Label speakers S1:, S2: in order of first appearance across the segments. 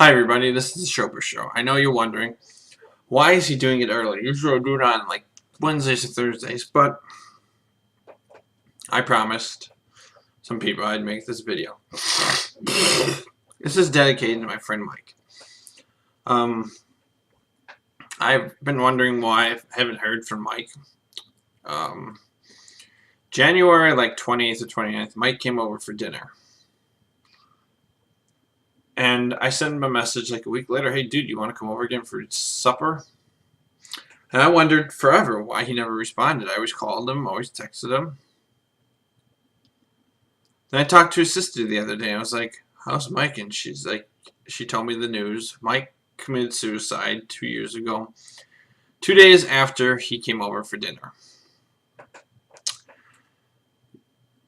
S1: Hi everybody, this is the Chopper Show. I know you're wondering, why is he doing it early? Usually I do it on like Wednesdays or Thursdays, but I promised some people I'd make this video. This is dedicated to my friend Mike. I've been wondering why I haven't heard from Mike. January like 20th or 29th, Mike came over for dinner. And I sent him a message like a week later, hey dude, you want to come over again for supper? And I wondered forever why he never responded. I always called him, always texted him. Then I talked to his sister the other day. I was like, how's Mike? And she's like, she told me the news. Mike committed suicide 2 years ago, 2 days after he came over for dinner.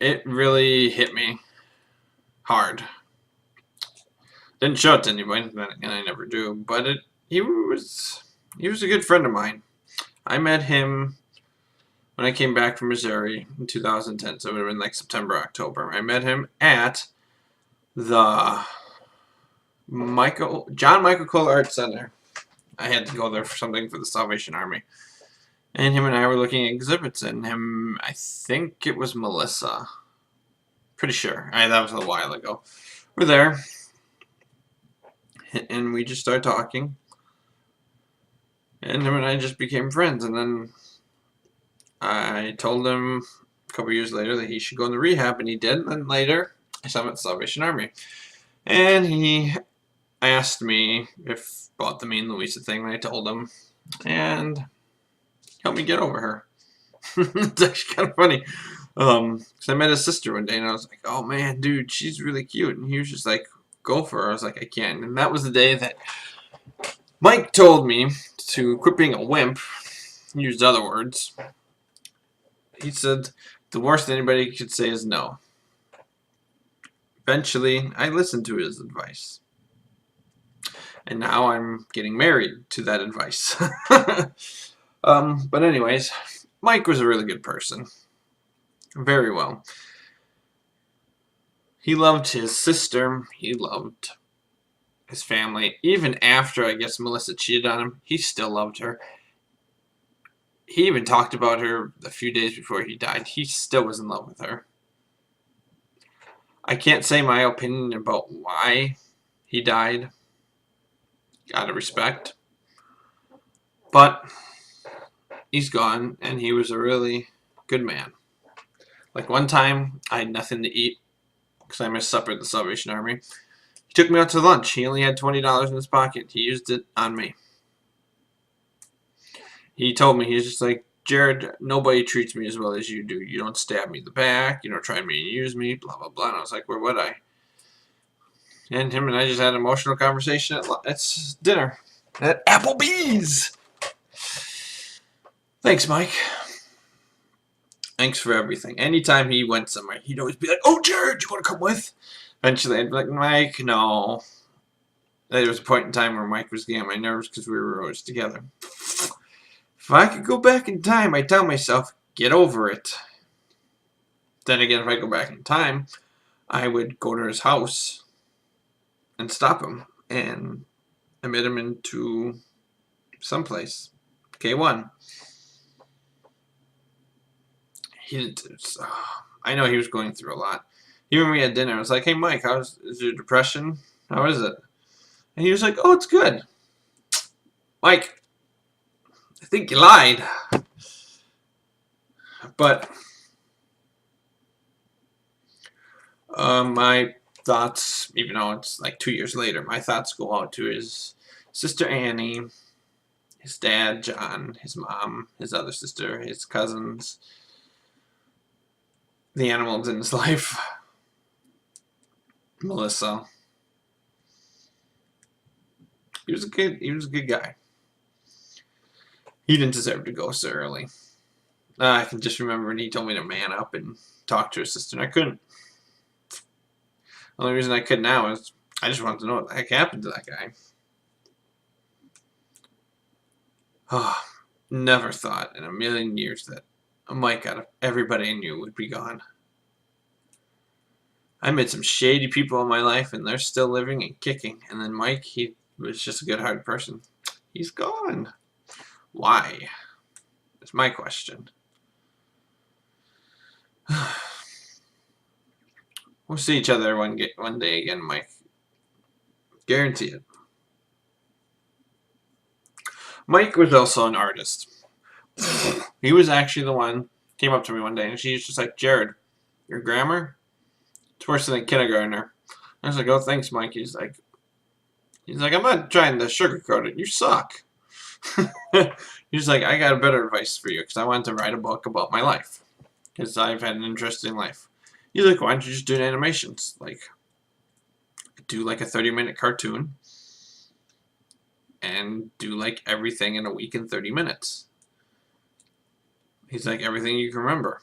S1: It really hit me hard. Didn't show it to anybody, and I never do. But he was a good friend of mine. I met him when I came back from Missouri in 2010, so it would have been like September, October. I met him at the John Michael Kohler Art Center. I had to go there for something for the Salvation Army. And him and I were looking at exhibits, and I think it was Melissa. Pretty sure. That was a while ago. We're there. And we just started talking. And him and I just became friends. And then I told him a couple years later that he should go in the rehab, and he did. And then later, I saw him at the Salvation Army. And he asked me about the Me and Louisa thing, and I told him. And helped me get over her. It's actually kind of funny. Because I met his sister one day, and I was like, oh man, dude, she's really cute. And he was just like, go for her. I was like, I can't. And that was the day that Mike told me to quit being a wimp. He used other words. He said the worst anybody could say is no. Eventually, I listened to his advice. And now I'm getting married to that advice. But anyways, Mike was a really good person. Very well. He loved his sister. He loved his family. Even after, I guess, Melissa cheated on him, he still loved her. He even talked about her a few days before he died. He still was in love with her. I can't say my opinion about why he died. Out of respect. But he's gone, and he was a really good man. Like one time, I had nothing to eat because I missed supper at the Salvation Army. He took me out to lunch. He only had $20 in his pocket. He used it on me. He told me, he was just like, Jared, nobody treats me as well as you do. You don't stab me in the back. You don't try me and use me, blah, blah, blah. And I was like, where would I? And him and I just had an emotional conversation at dinner at Applebee's. Thanks, Mike. Thanks for everything. Anytime he went somewhere, he'd always be like, oh, Jared, you want to come with? Eventually, I'd be like, Mike, no. There was a point in time where Mike was getting on my nerves because we were always together. If I could go back in time, I'd tell myself, get over it. Then again, if I go back in time, I would go to his house and stop him and admit him into someplace. K1. I know he was going through a lot. Even when we had dinner, I was like, hey, Mike, is your depression? How is it? And he was like, oh, it's good. Mike, I think you lied. But my thoughts, even though it's like 2 years later, my thoughts go out to his sister Annie, his dad John, his mom, his other sister, his cousins, the animals in his life, Melissa. He was a good guy. He didn't deserve to go so early. I can just remember when he told me to man up and talk to his sister, and I couldn't. The only reason I could now is I just wanted to know what the heck happened to that guy. Oh, never thought in a million years that Mike out of everybody I knew would be gone. I met some shady people in my life, and they're still living and kicking. And then Mike, he was just a good-hearted person. He's gone. Why? That's my question. We'll see each other one day again, Mike. Guarantee it. Mike was also an artist. He was actually the one came up to me one day, and she's just like, Jared, your grammar, it's worse than a kindergartner. I was like, oh, thanks, Mike. He's like, I'm not trying to sugarcoat it. You suck. He's like, I got a better advice for you because I wanted to write a book about my life because I've had an interesting life. He's like, why don't you just do animations? Like, do like a 30-minute cartoon and do like everything in a week in 30 minutes. He's like, everything you can remember.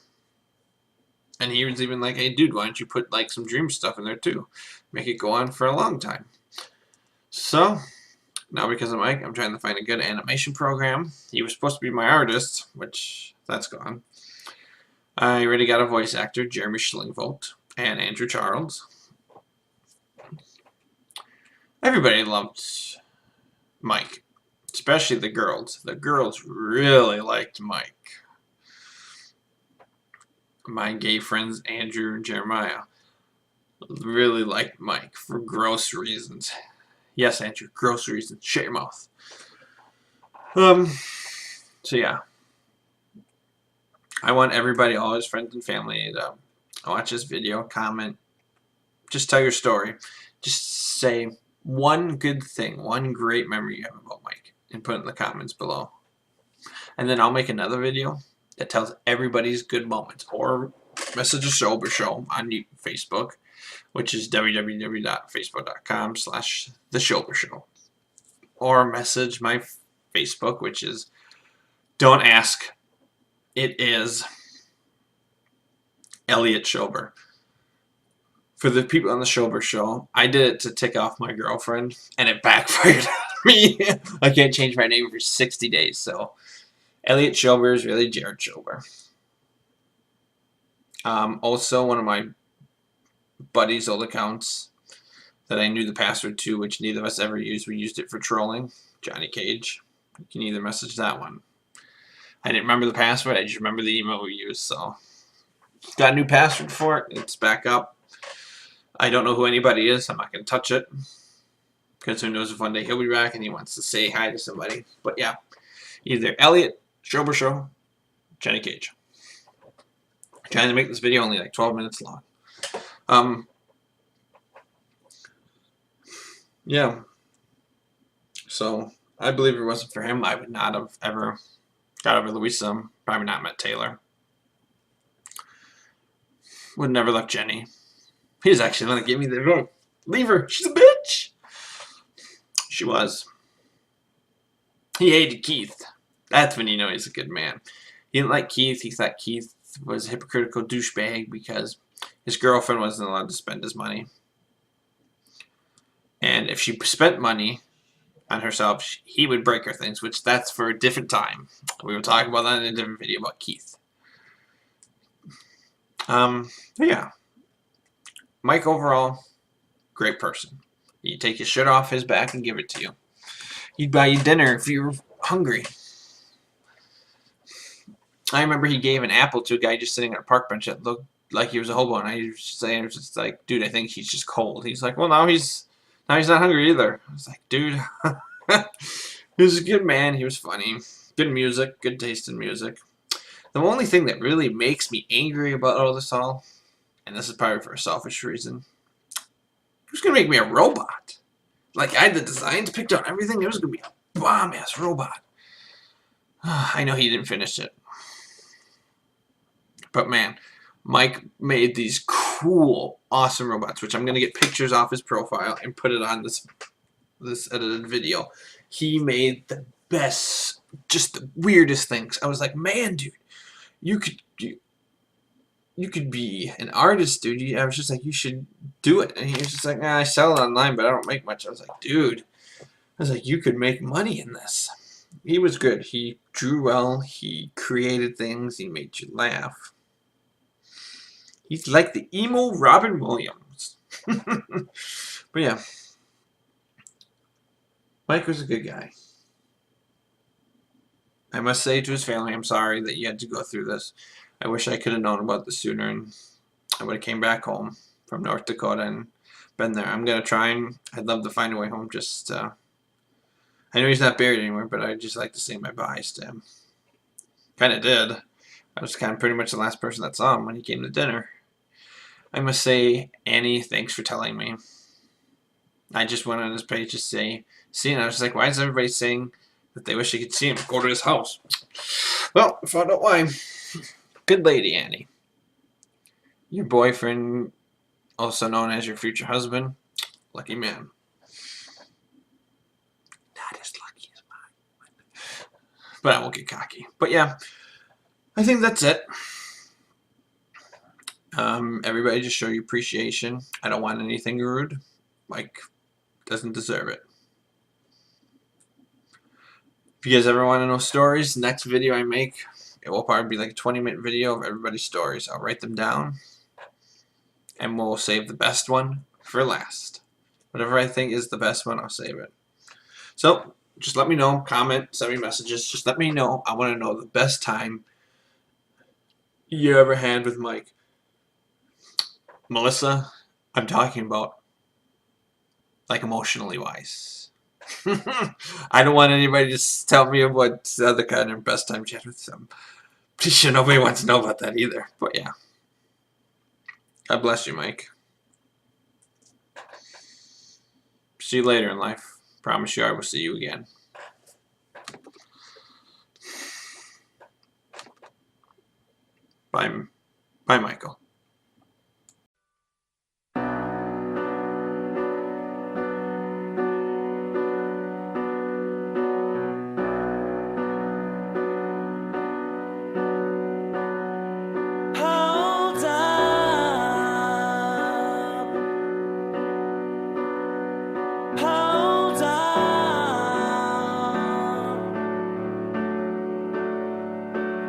S1: And he was even like, hey, dude, why don't you put like some dream stuff in there too? Make it go on for a long time. So, now because of Mike, I'm trying to find a good animation program. He was supposed to be my artist, which that's gone. I already got a voice actor, Jeremy Schlingvolt, and Andrew Charles. Everybody loved Mike, especially the girls. The girls really liked Mike. My gay friends, Andrew and Jeremiah, really liked Mike for gross reasons. Yes, Andrew, gross reasons. Shut your mouth. So yeah. I want everybody, all his friends and family, to watch this video, comment, just tell your story. Just say one good thing, one great memory you have about Mike, and put it in the comments below. And then I'll make another video that tells everybody's good moments, or message a Sober Show on Facebook, which is www.facebook.com/theshobershow, or message my Facebook, which is don't ask, it is Elliot Schober. For the people on the Schober Show, I did it to tick off my girlfriend, and it backfired on me. I can't change my name for 60 days, so Elliot Schober is really Jared Schober. Also, one of my buddy's old accounts that I knew the password to, which neither of us ever used, we used it for trolling, Johnny Cage. You can either message that one. I didn't remember the password, I just remember the email we used, so got a new password for it. It's back up. I don't know who anybody is. I'm not going to touch it because who knows if one day he'll be back and he wants to say hi to somebody. But yeah, either Elliot, Schober Show, Johnny Cage. I'm trying to make this video only like 12 minutes long. Yeah. So I believe if it wasn't for him, I would not have ever got over Louisa. Probably not met Taylor. Would never left Jenny. He was actually going to give me the vote. Leave her. She's a bitch. She was. He hated Keith. That's when you know he's a good man. He didn't like Keith. He thought Keith was a hypocritical douchebag because his girlfriend wasn't allowed to spend his money. And if she spent money on herself, he would break her things, which that's for a different time. We will talk about that in a different video about Keith. But yeah. Mike overall, great person. He'd take his shit off his back and give it to you. He'd buy you dinner if you were hungry. I remember he gave an apple to a guy just sitting on a park bench that looked like he was a hobo, and I was just like, dude, I think he's just cold. He's like, well, now he's not hungry either. I was like, dude, he was a good man. He was funny. Good music, good taste in music. The only thing that really makes me angry about all this all, and this is probably for a selfish reason, who's going to make me a robot? Like, I had the designs picked out everything. It was going to be a bomb-ass robot. I know he didn't finish it. But, man, Mike made these cool, awesome robots, which I'm going to get pictures off his profile and put it on this edited video. He made the best, just the weirdest things. I was like, man, dude, you could be an artist, dude. I was just like, you should do it. And he was just like, nah, I sell it online, but I don't make much. I was like, dude, you could make money in this. He was good. He drew well. He created things. He made you laugh. He's like the emo Robin Williams. But yeah, Mike was a good guy. I must say to his family, I'm sorry that you had to go through this. I wish I could have known about this sooner, and I would have came back home from North Dakota and been there. I'm gonna try, and I'd love to find a way home. Just I know he's not buried anywhere, but I'd just like to say my byes to him. Kind of did. I was kind of pretty much the last person that saw him when he came to dinner. I must say, Annie, thanks for telling me. I just went on his page to say, see, and I was like, why is everybody saying that they wish they could see him? Go to his house. Well, I found out why. Good lady, Annie. Your boyfriend, also known as your future husband, lucky man. Not as lucky as mine. But I won't get cocky. But yeah, I think that's it. Everybody just show you appreciation. I don't want anything rude. Mike doesn't deserve it. If you guys ever want to know stories, next video I make, it will probably be like a 20-minute video of everybody's stories. I'll write them down, and we'll save the best one for last. Whatever I think is the best one, I'll save it. So, just let me know, comment, send me messages. Just let me know. I want to know the best time you ever had with Mike. Melissa, I'm talking about like emotionally wise. I don't want anybody to tell me what the other kind of best time you had with them. Pretty sure nobody wants to know about that either. But yeah. God bless you, Mike. See you later in life. Promise you I will see you again. Bye, Michael.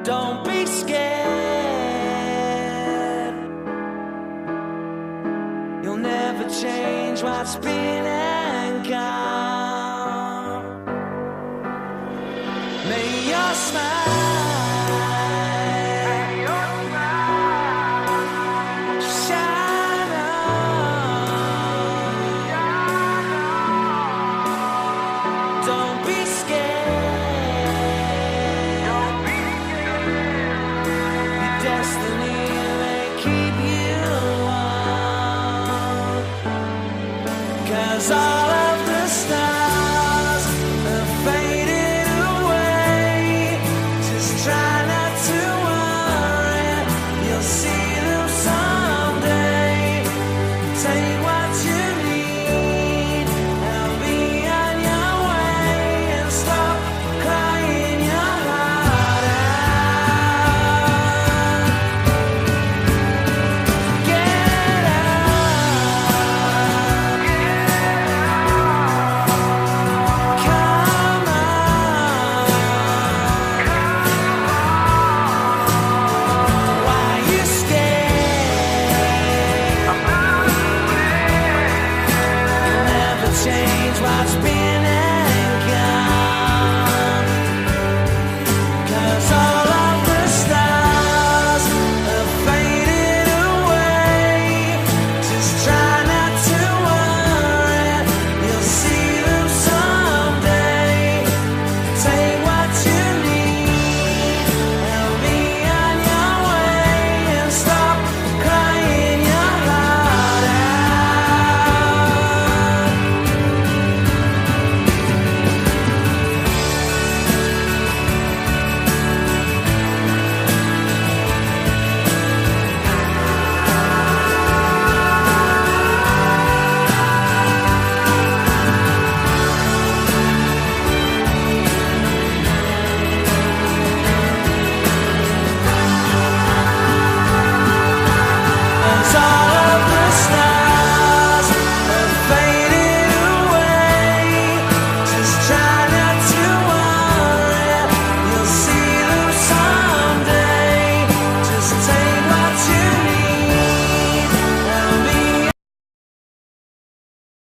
S2: Don't be scared. You'll never change what's been and gone. May your smile shine on. Don't be scared. Destiny may keep you on, 'cause I